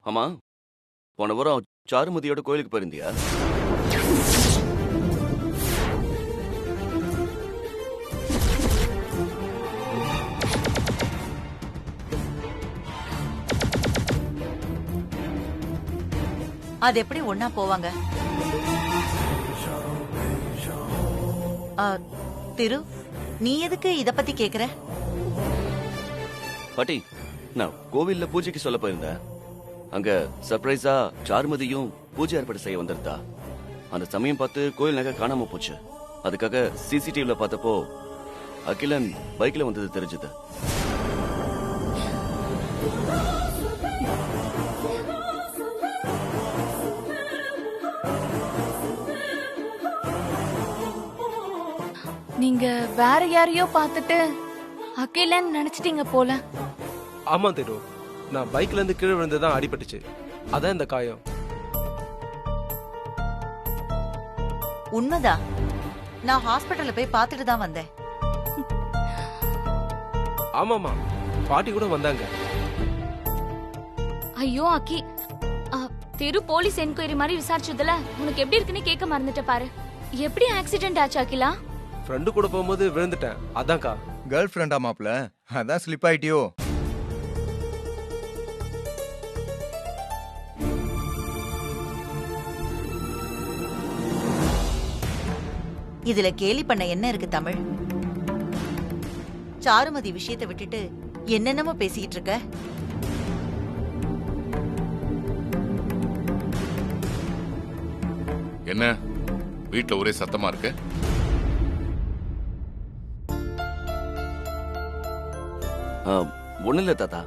ஆமா, போன வாரம் சாருமதியோட கோயிலுக்கு போயிருந்தியா? அது எப்படி ஒன்னா போவாங்க? திரு, நீ எதுக்கு இத பத்தி கேக்குற? பாட்டி, நான் கோவில்ல பூஜைக்கு சொல்ல போயிருந்தேன். அங்க சர்ப்ரைஸா சாருமதியும் பூஜை ஏற்பாடு செய்ய வந்திருந்தா. அந்த சமயம் பார்த்து கோயில் நகை காணாம போச்சு. அதுக்காக சிசிடிவில பார்த்தப்போ அகிலன் பைக்ல வந்தது தெரிஞ்சது. நீங்க வேற யாரையோ பார்த்துட்டு அகிலன் நினைச்சிட்டீங்க போல. ஆமா திரு, நான் பைக்ல இருந்து கீழே விழுந்துதான் அடிபட்டுச்சு. அதான் இந்த காயம். உண்மைதான், நான் ஹாஸ்பிடல்ல போய் பார்த்துட்டு தான் வந்தேன். ஆமாமா, பாட்டி கூட வந்தாங்க. ஐயோ அக்கி, திரு போலீஸ் என்கொயரி மாதிரி விசாரிச்சதுல உனக்கு எப்படி இருக்குன்னு கேட்க மறந்துட்ட பாரு. எப்படி ஆக்சிடென்ட் ஆச்சு அகிலா? ஃப்ரெண்டு கூட போகும்போது விழுந்துட்டேன், அதான்க்கா. கேர்ள் ஃப்ரெண்டா மாப்ள? அதான் ஸ்லிப் ஆயிட்டியோ? இதுல கேலி பண்ண என்ன இருக்கு தமிழ்? சாருமதி விஷயத்தை விட்டுட்டு என்னென்னமோ பேசிக்கிட்டு இருக்க. என்ன வீட்ல ஒரே சத்தமா இருக்கு? ஒண்ணு இல்ல தாத்தா,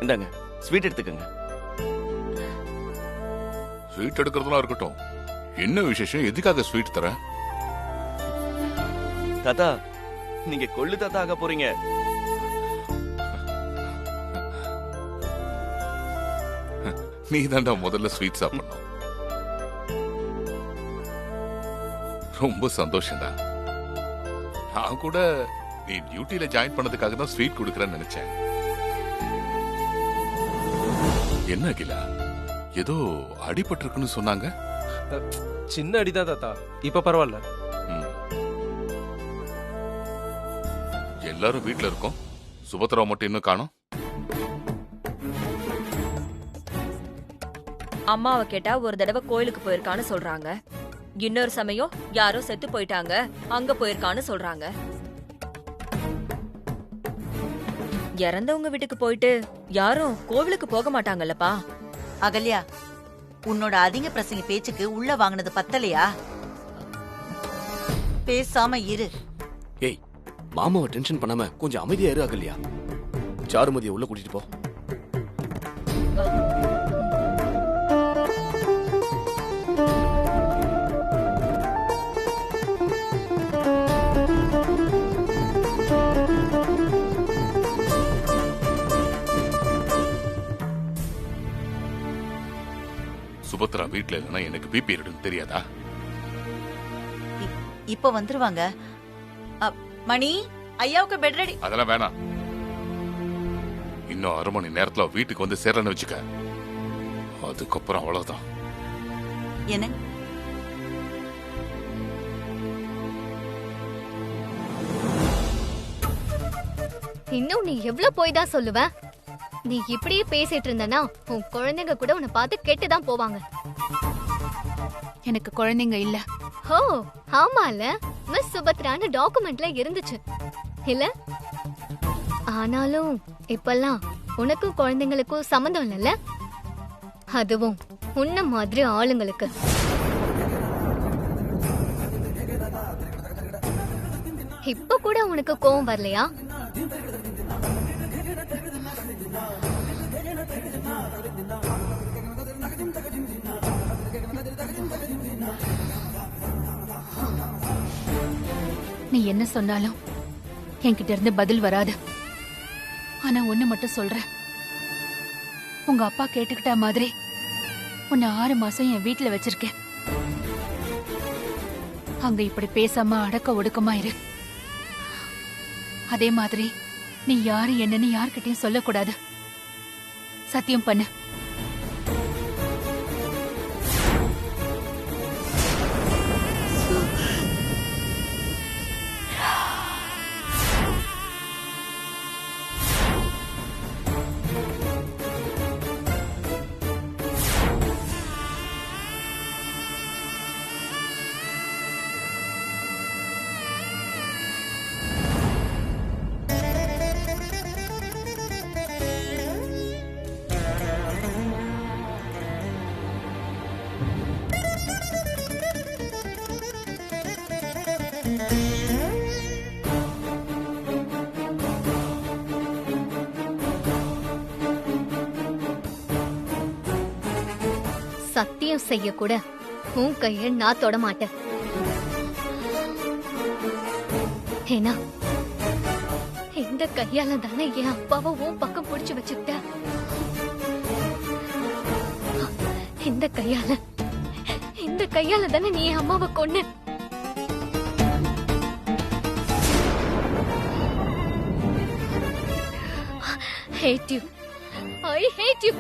இந்தாங்க ஸ்வீட் எடுத்துக்கங்க. ஸ்வீட் எடுக்கிறதுலாம் இருக்கட்டும், என்ன விசேஷம்? எதுக்காக ஸ்வீட் தர? தாத்தா, நீங்க கொள்ளு தாத்தா ஆக போறீங்க. நீ தாண்டா முதல்ல ஸ்வீட் சாப்பிடணும். ரொம்ப சந்தோஷம்டா. நான் கூட நீ டியூட்டில ஜாயின் பண்ணதுக்காக தான் ஸ்வீட் கொடுக்கறேன்னு நினைச்சேன். என்ன அகிலா, ஏதோ அடிபட்டிருக்குன்னு சொன்னாங்க? சின்ன அடிதான் தாத்தா, இப்ப பரவாயில்ல. எல்லாரும் வீட்ல இருக்கோம், சுபத்ரா மட்டும் இன்னும் காணோம். அம்மாவை கேட்டா ஒரு தடவை கோயிலுக்கு போயிருக்கான்னு சொல்றாங்க. இன்னொரு சமயம் யாரோ செத்து போயிட்டாங்க, அங்க போயிருக்கான்னு சொல்றாங்க. இறந்தவங்க வீட்டுக்கு போயிட்டு யாரும் கோவிலுக்கு போக மாட்டாங்கல்லப்பா. அகல்யா, உன்னோட அதிக பிரசங்க பேச்சுக்கு உள்ள வாங்கினது பத்தலையா? பேசாம இரு. ஏய், மாமாவை டென்ஷன் பண்ணாம கொஞ்சம் அமைதியா இரு அகல்யா. சாருமதியை உள்ள கூட்டிட்டு போ. சுபத்ரா வீட்ல இல்லைன்னா எனக்கு பிபி இருக்குன்னு தெரியாதா? இப்ப வந்துருவாங்க. மணி, ஐயாவுக்கு பெட் ரெடி. அதெல்லாம் வேணாம். இன்னும் 1/2 மணி நேரத்துல வீட்டுக்கு வந்து சேரன்னு வச்சுக்க, அதுக்கப்புறம் அவ்வளவுதான். என்ன? இன்னும் நீ எவ்வளவு போய் தான் சொல்லுவ? நீ இப்படியே பேசிட்டு இருந்தனா உன் குழந்தைங்க கூட உன்னை பார்த்து கெட்டுதான் போவாங்க. எனக்கு குழந்தைங்க இல்ல. ஹோ, ஆமால, மிஸ் சுபத்ரான்னு டாக்குமெண்ட்ல இருந்துச்சு இல்ல? ஆனாலும் இப்பெல்லாம் உனக்கும் குழந்தைங்களுக்கும் சம்மந்தம் இல்லைல்ல? அதுவும் உன்ன மாதிரி ஆளுங்களுக்கு. இப்ப கூட உனக்கு கோவம் வரலையா? நீ என்ன சொன்னாலும் என்கிட்ட இருந்து பதில் வராது. ஆனா ஒண்ணு மட்டும் சொல்றேன், உங்க அப்பா கேட்டுக்கிட்ட மாதிரி உன்னை 6 மாசம் என் வீட்டுல வச்சிருக்கேன். அங்க இப்படி பேசாம அடக்க ஒடுக்கமா இரு. அதே மாதிரி நீ யாரு என்னன்னு யார்கிட்டயும் சொல்லக்கூடாது. சத்தியம் பண்ணு. சத்தியம் செய்ய கூட உன் கைய நான் தொட மாட்டேன். ஏன்னா இந்த கையால தானே என் அப்பாவை உன் பக்கம் புடிச்சு வச்சுக்கிட்ட. இந்த கையால தானே நீ என் அம்மாவை கொன்னு. Hate you. I hate you.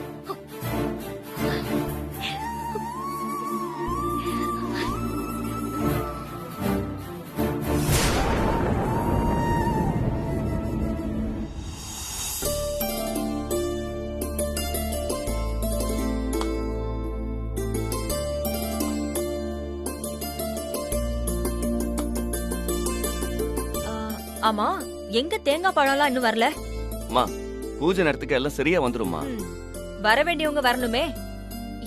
ஆமா, எங்க தேங்காய் பழம்லாம் இன்னும் வரல? அம்மா, பூஜை நேரத்துக்கு எல்லாம் சரியா வந்துருமா? வர வேண்டியவங்க வரணுமே.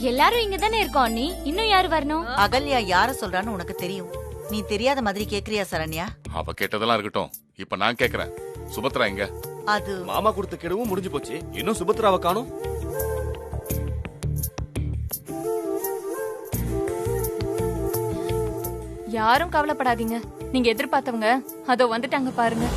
எல்லாரும் இங்க தானே இருக்கோம் அண்ணி, இன்னும் யாரு வரணும்? அகல்யா யார சொல்றான்னு உனக்கு தெரியும். நீ தெரியாத மாதிரி கேக்குறியா சரண்யா? அவ கேட்டதெல்லாம் இருக்கட்டும், இப்ப நான் கேக்குறேன். சுபத்ரா எங்க? அது மாமா கொடுத்த கெடுவும் முடிஞ்சு போச்சு, இன்னும் சுபத்ராவை காணோம். யாரும் கவலைப்படாதீங்க, நீங்க எதிர்பார்த்தவங்க அதோ வந்துட்டாங்க பாருங்க.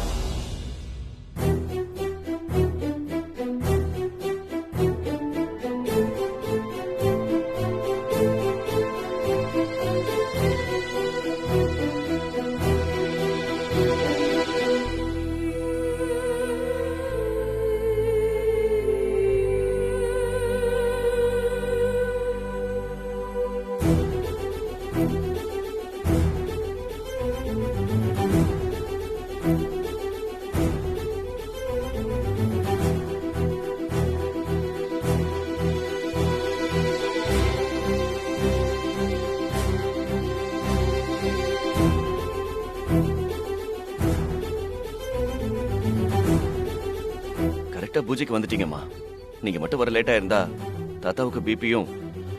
பூஜைக்கு வந்துட்டீங்கம்மா. நீங்க மட்டும் வர லேட்டா இருந்தா தாத்தாவுக்கு பிபியும்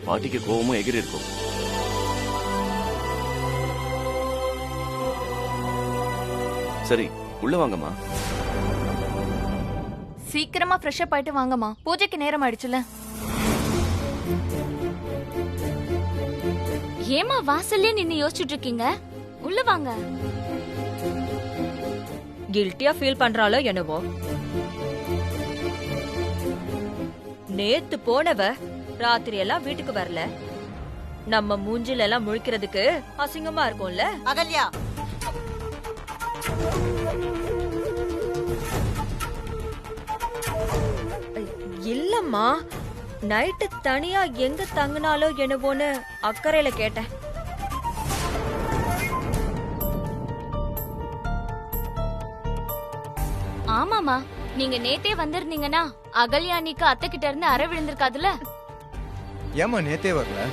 பாட்டிக்கு கோவமும் எகிரி இருக்கும். சரி, உள்ள வாங்கம்மா. சீக்கிரமா ஃப்ரெஷ் அப் ஆயிட்டு வாங்கம்மா, பூஜைக்கு நேரம் ஆயிடுச்சுல. ஏமா வாசல்லே நின்னு யோசிச்சுட்டு இருக்கீங்க? உள்ள வாங்க. கில்ட்டியா ஃபீல் பண்றாளோ என்னவோ. நேத்து போனவ ராத்திரி எல்லாம் வீட்டுக்கு வரல. நம்ம மூஞ்சில எல்லாம் முழிக்கிறதுக்கு அசிங்கமா இருக்கும்ல. அகல்யா, இல்லம்மா, நைட்டு தனியா எங்க தங்குனாலோ என்னவோன்னு அக்கறையில கேட்டேன். ஆமாமா, நீங்க நேத்தே வந்திருந்தீங்கன்னா அகல்யானிக்கு அத்தை கிட்ட இருந்து அறை விழுந்திருக்காதுல. ஏமா நேத்தே வரல?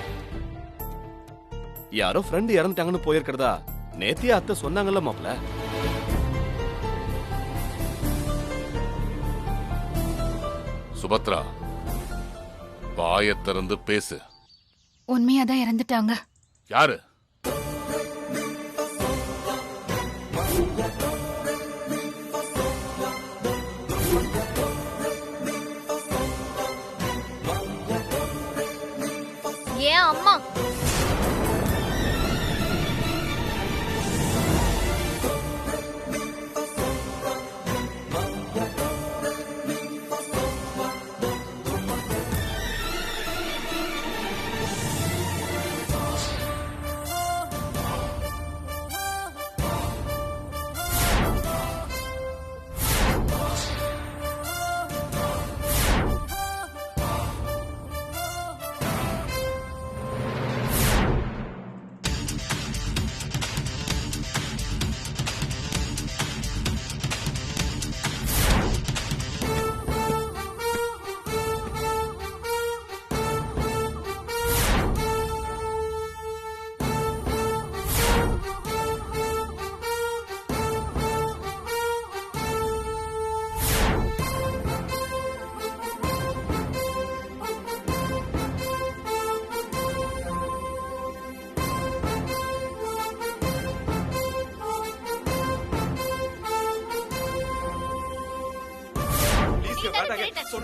யாரோ ஃப்ரெண்ட் இறந்துட்டாங்கன்னு போயிருக்கிறதா நேத்தியே அத்தை சொன்னாங்கல்ல மாப்ள. சுபத்ரா, வாயை திறந்து பேசு. உண்மையாதான் இறந்துட்டாங்க. யாரு? ஏன் அம்மா?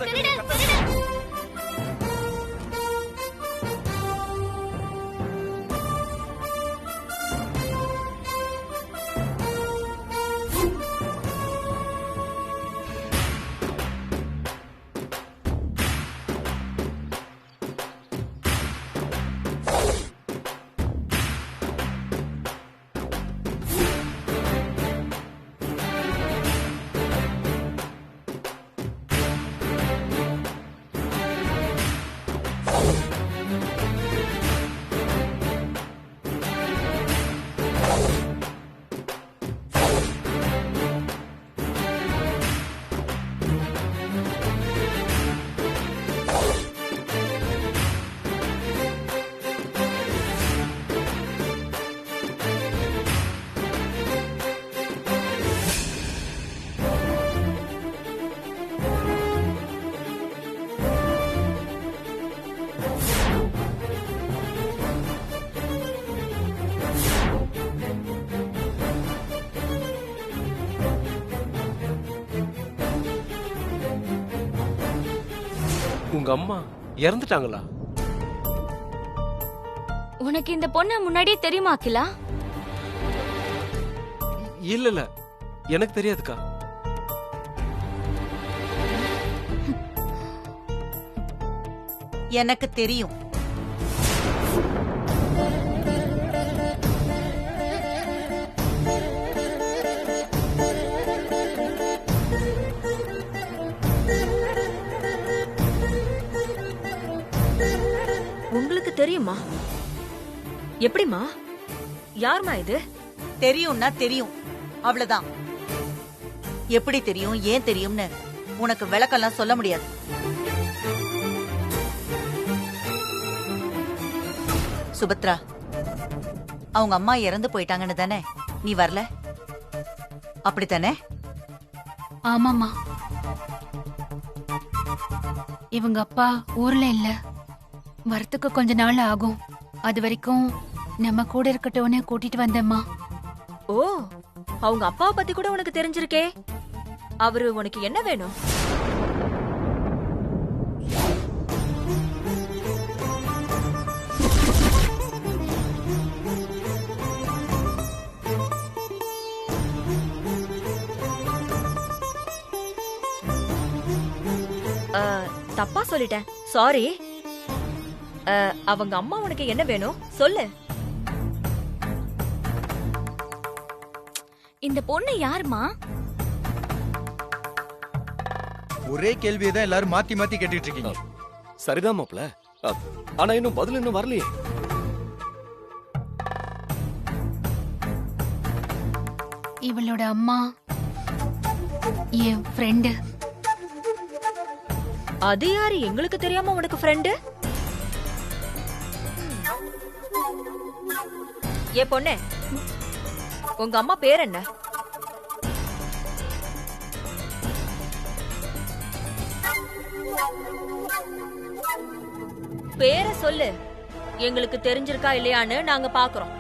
திருடன், திருடன். உங்க அம்மா இறந்துட்டாங்களா? உனக்கு இந்த பொண்ண முன்னாடியே தெரியுமா அகிலா? இல்ல இல்ல, எனக்கு தெரியாதுக்கா. எனக்கு தெரியும். உங்களுக்கு தெரியுமா? எப்படிமா? யாருமா இது? தெரியும்னா தெரியும், அவ்வளவுதான். எப்படி தெரியும், ஏன் தெரியும்னு உனக்கு விளக்கெல்லாம் சொல்ல முடியாது. சுபத்ரா, அவங்க அம்மா இறந்து போயிட்டாங்கன்னு தானே நீ வரல? அப்படித்தானே? ஆமாமா. இவங்க அப்பா ஊர்ல இல்ல, வரத்துக்கு கொஞ்ச நாள் ஆகும். அது வரைக்கும் நம்ம கூட இருக்கட்டும்னு கூட்டிட்டு வந்தேம்மா. ஓ, அவங்க அப்பாவை பத்தி கூட உனக்கு தெரிஞ்சிருக்கே. அவரு உனக்கு என்ன வேணும்? தப்பா சொல்லிட்டேன், சாரி. அவங்க அம்மா உனக்கு என்ன வேணும் சொல்லு. இந்த பொண்ணு யாருமா? ஒரே கேள்வியை தான் எல்லாரும் மாத்தி மாத்தி கேட்டுட்டு இருக்கீங்க. சரிதான் மாப்ள. ஆனா இன்னும் பதில் இன்னும் வரலையே. இவளோட அம்மா என் ஃப்ரெண்டு. அது யாரு எங்களுக்கு தெரியாம உனக்கு ஃப்ரெண்டு? ஏ பொண்ணே, உங்க அம்மா பேர் என்ன? பேரை சொல்லு. எங்களுக்கு தெரிஞ்சிருக்கா இல்லையான்னு நாங்க பாக்குறோம்.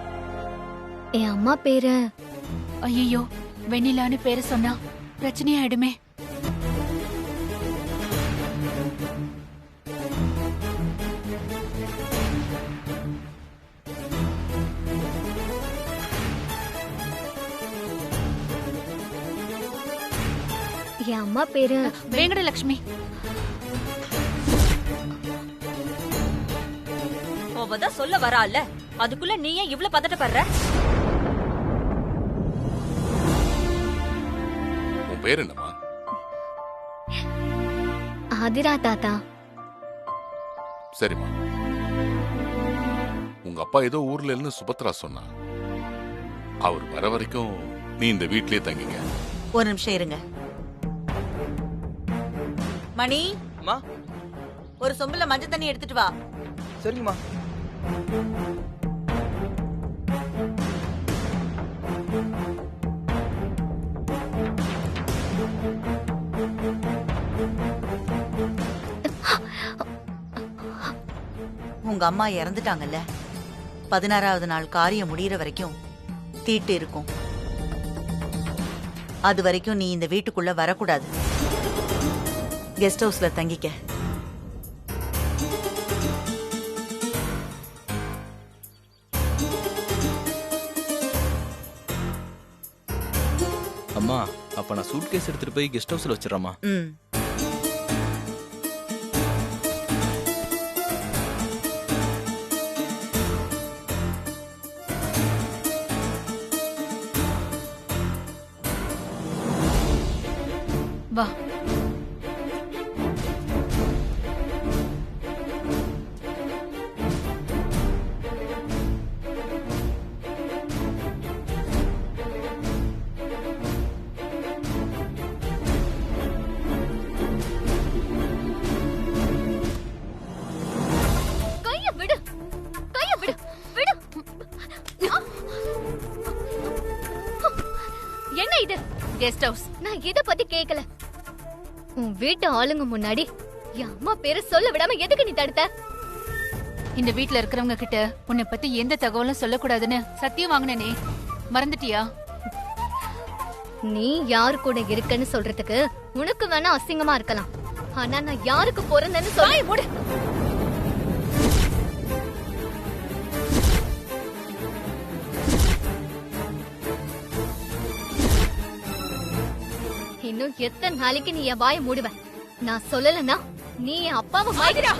என் அம்மா பேரு ஐயோ, வெண்ணிலான்னு பேரு சொன்னா பிரச்சனையாயிடுமே. என் அம்மா பேரு வேங்கடலட்சுமி. அவதான் சொல்ல வரால, அதுக்குள்ள நீ ஏன் இவ்ளோ பதட்டப்படுற? உன் பேர் என்னம்மா? ஆதிரா தாத்தா. சரிம்மா. உங்க அப்பா ஏதோ ஊர்ல இருந்து சுபத்ரா சொன்னா. அவர் வர வரைக்கும் நீ இந்த வீட்லயே தங்கிங்க. ஒரு நிமிஷம் இருங்க. மணி, அம்மா, ஒரு சொம்புல மஞ்சள் தண்ணி எடுத்துட்டு வா. சரிங்கம்மா. உங்க அம்மா இறந்துட்டாங்கல்ல, 16வது நாள் காரியம் முடியற வரைக்கும் தீட்டு இருக்கும். அது வரைக்கும் நீ இந்த வீட்டுக்குள்ள வரக்கூடாது. கெஸ்ட் ஹவுஸ்ல தங்கிக்க. அம்மா, அப்ப நான் சூட்கேஸ் எடுத்துட்டு போய் கெஸ்ட் ஹவுஸ்ல வச்சிடறேம்மா. ம். வா. கைய விடு, கைய விடு, விடு. என்ன இது? Guest house. நான் இத பத்தி கேக்கல. உன் வீட்டு ஆளுங்க முன்னாடி என் அம்மா பேரை சொல்ல விடாம எதுக்கு நீ தடுத்த? இந்த வீட்ல இருக்கிறவங்க கிட்ட உன்னை பத்தி எந்த தகவலும் சொல்லக்கூடாதுன்னு சத்தியம் வாங்கினே, மறந்துட்டியா? நீ யாரு கூட இருக்கன்னு சொல்றதுக்கு உனக்கு வேணா அசிங்கமா இருக்கலாம். ஆனா நான் யாருக்கு பிறந்தேன்னு சொல்ல மூடு. இன்னும் எத்தனை நாளைக்கு நீ என் வாயை மூடுவ? நான் சொல்லலன்னா நீ என் அப்பாவை மாத்திரா.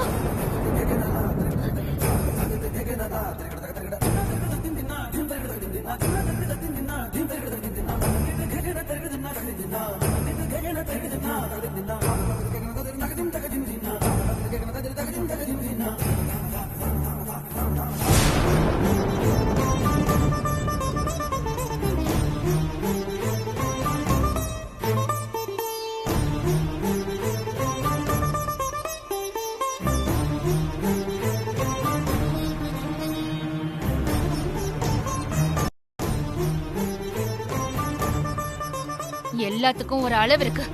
எல்லாத்துக்கும் ஒரு அளவு இருக்கு.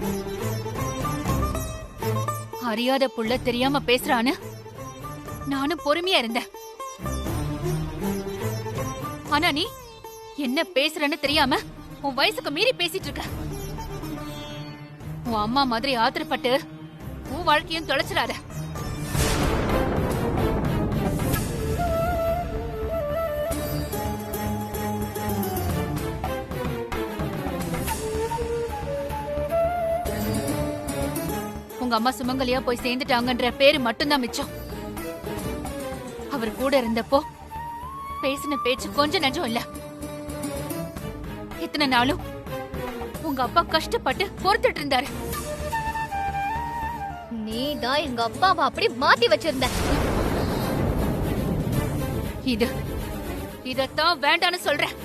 அறியாத புள்ள தெரியாம பேசுறான்னு நானும் பொறுமையா இருந்தேன். ஆனா நீ என்ன பேசுறன்னு தெரியாம உன் வயசுக்கு மீறி பேசிட்டு இருக்க. உன் அம்மா மாதிரி ஆத்திரப்பட்டு உன் வாழ்க்கையும் தொலைச்சிடாத. உங்க அம்மா சுமங்கலியா போய் சேர்ந்துட்டாங்கன்ற பேரு மட்டும்தான் மிச்சம். அவர் கூட இருந்தப்போ பேசின பேச்சு கொஞ்சம் நஞ்சம் இல்ல. இத்தனை நாளும் உங்க அப்பா கஷ்டப்பட்டு பொறுத்துட்டு இருந்தாரு. நீதான் எங்க அப்பாவை அப்படி மாத்தி வச்சிருந்த. இதத்தான் வேண்டான்னு சொல்றேன்.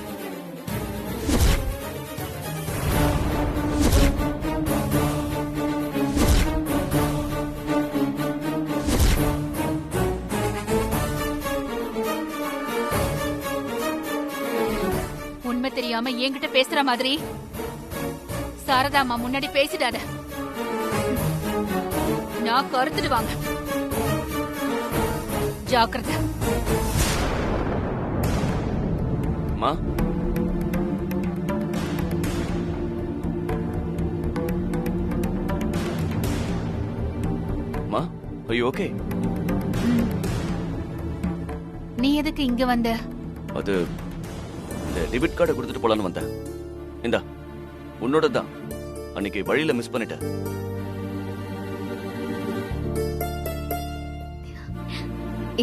உண்மை தெரியாம என்கிட்ட பேசுற மாதிரி சாரதாமா முன்னாடி பேசிடாத. நான் கருத்துடுவாங்க. ஜாக்கிரதை. மா, மா, are you okay? நீ எதுக்கு இங்க வந்த? அது இந்த டெபிட் கார்டை கொடுத்துட்டு போலான்னு வந்தேன். இந்தா, உன்னோட தான். அன்னைக்கு வழியில மிஸ் பண்ணிட்டேன்.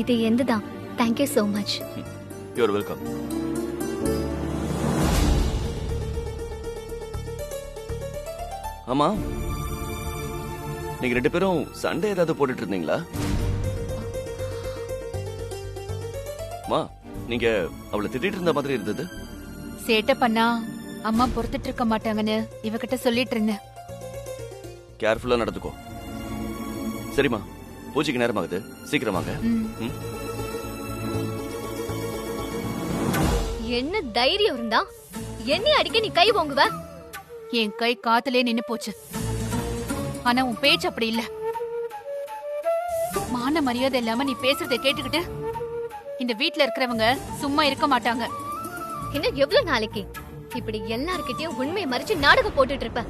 இது எந்ததான்? Thank you so much. You're welcome. ஆமா, நீங்க ரெண்டு பேரும் சண்டை ஏதாவது போட்டுட்டு இருந்தீங்களா? மா, நீங்க அவளை திட்டிட்டு இருந்த மாதிரி இருந்தது. சேட்டை பண்ணா அம்மா பொறுத்துட்டு இருக்க மாட்டாங்கன்னு இவகிட்ட சொல்லிட்டு இருந்தேன். கேர்ஃபுல்லா நடந்துக்கோ. சரிம்மா, பூஜைக்கு நேரமாகுது, சீக்கிரமாங்க. என்ன தைரியம் இருந்தா என்னை அடிக்க நீ கை ஓங்குவ? என் கை காத்துலயே நின்னு போச்சு. ஆனா உன் பேச்சு அப்படி இல்ல. மான மரியாதை இல்லாம நீ பேசுறதை கேட்டுக்கிட்டு இந்த வீட்ல இருக்கிறவங்க சும்மா இருக்க மாட்டாங்க. இன்னும் எவ்வளவு நாளைக்கு இப்படி எல்லார்கிட்டயும் உண்மையை மறைச்சு நாடகம் போட்டுட்டு இருப்ப?